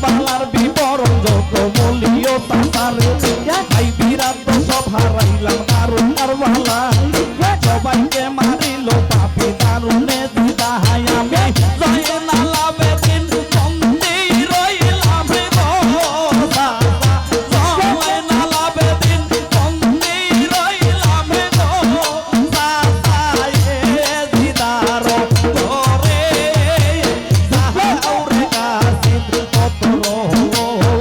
কারবালার বিবরণ যত বলিও তাতারে ভাই বিরাট সব হারাইলাম দারুণ কারবালায় সবাইকে মারিল পাপি দারুণে দিদাহাই আমি জয়নাল আবেদিন বন্দী রইলাম গো জয়নাল আবেদিন বন্দী রইলাম গো দিদার করে যাহাউরে কাশিদ পত্র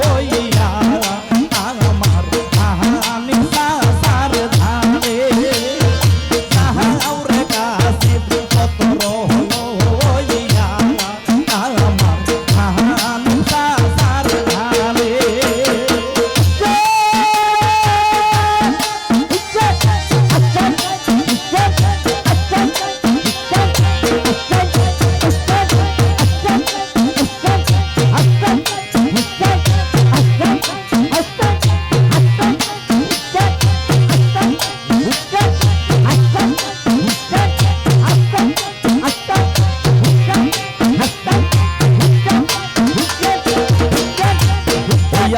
হইয়া আমার কাহানি সাসার ধারে যাহাউরে কাশিদ পত্র হইয়া আমার কাহানি সাসার ধারে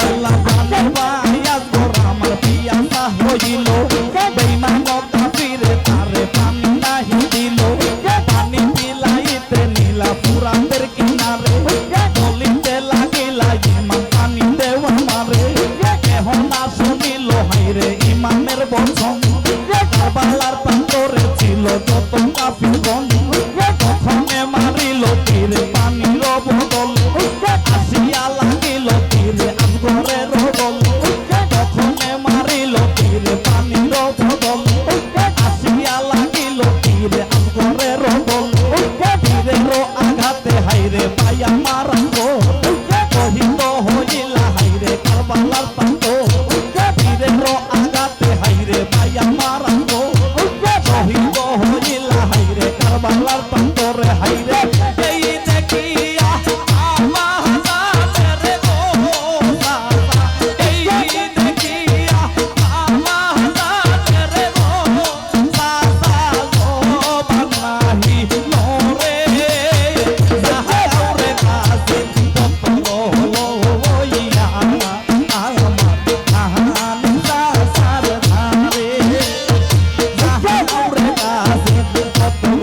আল্লাহ ভালোবাসা গোর আমার পিয়াসা হইল বেঈমানত কাফিরে তারে পানি নাহি দিল পানি পিলাইতে নীলা ফুরাতের কিনারে বলিতে লাগিলা ইমান পানি দেওয়া মারে কেহ না শুনিল হাইরে ইমানের বচন কারবালার প্রান্তরে ছিল যত কাফিরগণ তখনে মারিল তীরে পানির বদল আসিয়া লাগিল তীরে আসগরের বদল তখনে মারিল তীরে পানির বদল আসিয়া লাগিল তীরে আসগরের বদল তীরের আঘাতে হাইরে পাইয়া মারা কহিত হইলা হাইরে কারবালার প্রান্ত তীরের আঘাতে হাইরে পাইয়া মারা শহীদ হইলা হাইরে কারবালার প্রান্তরে হাইরে এই দেখিয়া আমাদের গো এই দেখিয়া আমাদের গো সাসা গো বানাহি নোরে যাহাউরে কাশিদ পত্র হইয়া আমার কাহানি সাসার ধারে যাহাউরে কাশিদ পত্র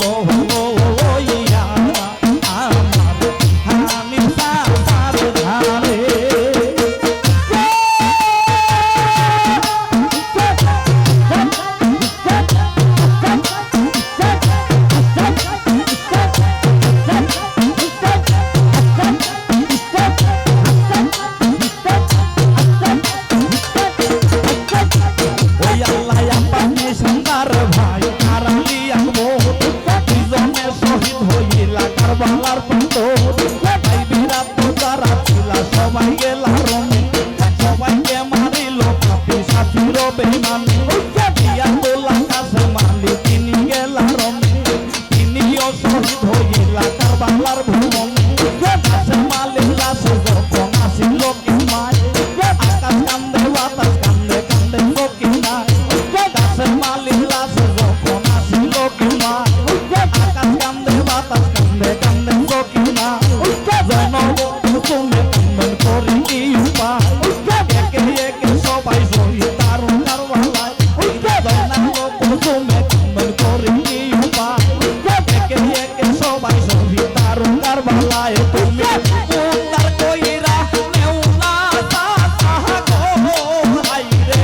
হইয়া আমার কাহানি সাসার ধারে ওই আল্লাহ আপনি সুন্দর ভাই আরালি আনবো দুজনে শহীদ হইলা কারবালার প্রান্ত ভাই বিরাট যারা ছিল সবাই গেল রমে সবাইকে মারিল কাফি সাথীর বেঈমান ইয়াতুল্লাহ কাসেম আলী তিনি গেল রমে তিনিও শহীদ হইলা কারবালার ভূমনে কাসেম আলীর লাশ যখন আসিল কিমায় আকাশ কান্দে বাতাস কান্দে কান্দে সকিনায় কাসেম আলীর লাশ যখন আসিল কিমায় আকাশ কান্দে বাতাস কান্দে কান্দে সকিনায় জনব কুসুমে কান্দন করি কি উপায় একে একে সবাই শহীদ দারুণ কারবালায় জনব কুসুমে কান্দন করি কি উপায় একে একে সবাই শহীদ দারুণ কারবালায় তুমি উদ্ধার কইরা নেও না সাসা গো হাইরে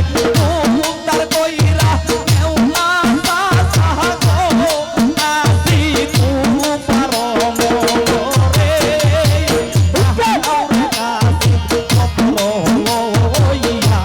উদ্ধার কইরা নেও না সাসা গো আসি তুমি পারো রে যাহাউরে কাশিদ পত্র হইয়া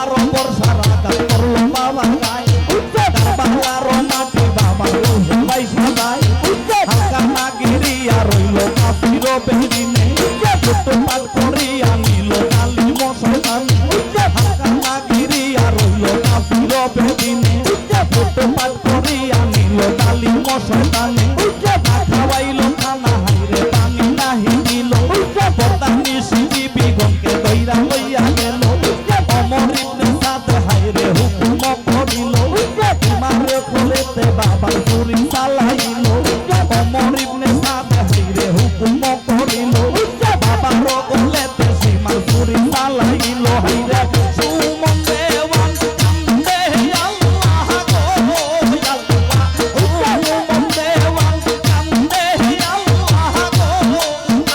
কারবালার বর্ষার আঘাত করলো বাবার গায়ে কারবালার মাটি বাবার রোহে বাইসা যায় হালকা না গিরিয়া রইল কাফির বেদিনে লুটপাট করিয়া নিল কালী মশাইতানে হালকা না গিরিয়া রইল কাফির বেদিনে লুটপাট করিয়া নিল কালী মশাইতানে খাওয়াইল খানা হাইরে পানি নাহি দিল পর্দানি সিজিবি গনকে দইরা লইয়া গেল অমর ইবনে সাদ হাইরে হুকুম করিল ইমারে খুলেতে বাবা চুরি চালাইল অমর ইবনে সাদ হাইরে হুকুম করিল বাবা রগলেতে সীমার চুরি চালাইল হাইরে সুমন দেওয়ান কান্দে আল্লাহ গো আল্লাহ সুমন দেওয়ান কান্দে আল্লাহ গো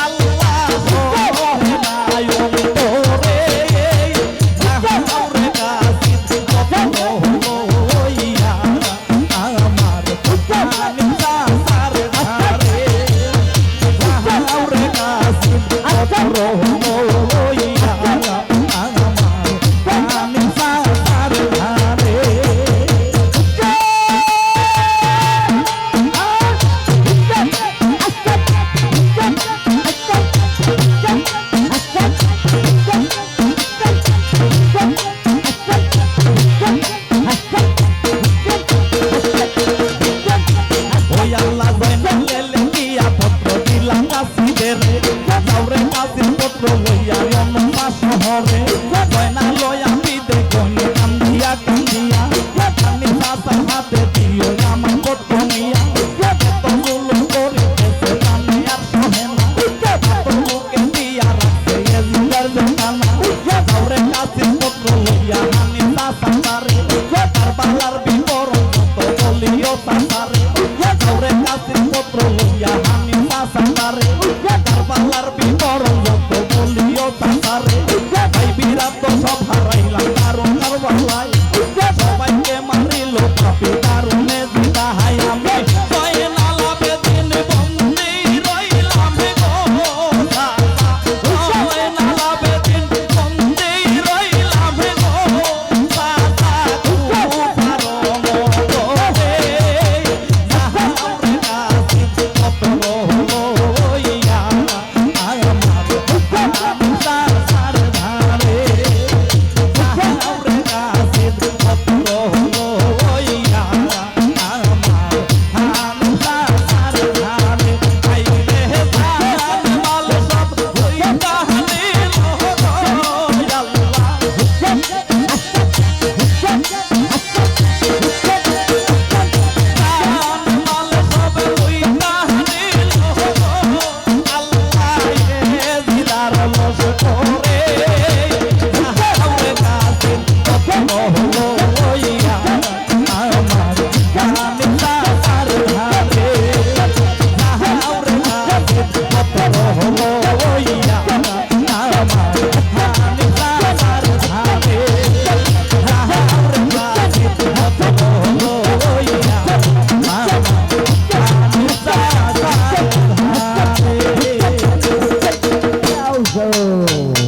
আল্লাহ সোহে নাই অন্তরে জাহাউরে কাসিদ কত হইয়া আমার জানি সাসার ধারে জাহাউরে কাসিদ কত হইয়া আমার জানি সাসার ধারে ওই আল্লাহ জয়নালে লেখিয়া পত্র দিলাম কাশিদের যাওরে কাশির পত্র লইয়া রমনা শহরে জয়না লয়া বিদে কইনি কান্দিয়া কান্দিয়া কান্দি সাসার হাতে দিও আমার পত্র নিয়া এত জুলুম করিতেছে কানে আর সহে না এত মুখে দিয়া রাখছে এ জিগার জেতানা যাওরে কাশির পত্র লইয়া হানি সাসারে কারবালার বিবরণ যত বলিও সাসারে যাওরে কাশির পত্র লইয়া হানি সাসারে কারবালার বিবরণ যত বলিও সাসারে ভাই বিরাট তো সব হারাইলাম কারণ কারবালায়